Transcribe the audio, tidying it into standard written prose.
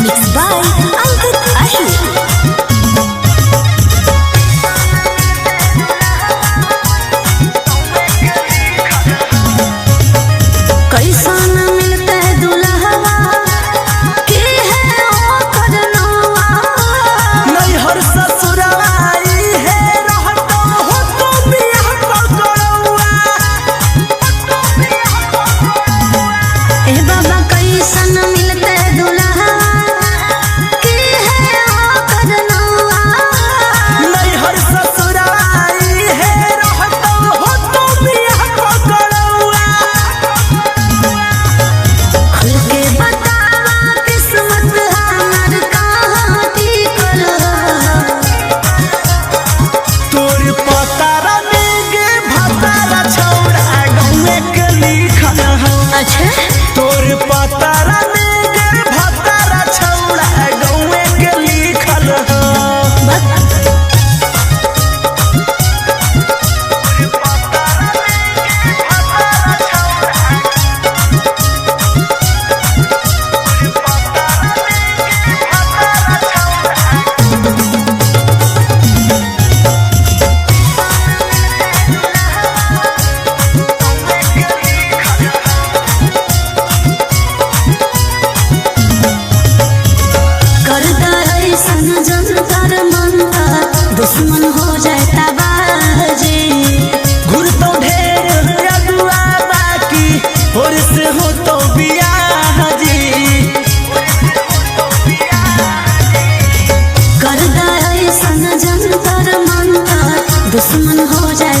Mixed by Ankit Ahir. कैसन मिलते दुल्हवा के है ओ करनवा नैहर ससुराई है रहतो हो तो बियाह पकड़ौआ ए बाबा कैसन मिलते दुल्हवा के है ओ करनवा नैहर ससुराई है रहतो हो तो बियाह पकड़ौआ खुल के बतावा किस्मत हमर कहाँ टिकल तोर पतारा में गे भतारा छौड़ा गौए के लिखल हो अच्छा तोर पतारा में गे भतारा छौड़ा गौए के लिखल हो करता ऐसन जंतर मंतर दुश्मन हो जाता बाजे घुर तो ढेर अगुआ बाकी और से हो तो बियाह जी करता ऐसन जंतर मंतर दुश्मन हो जाता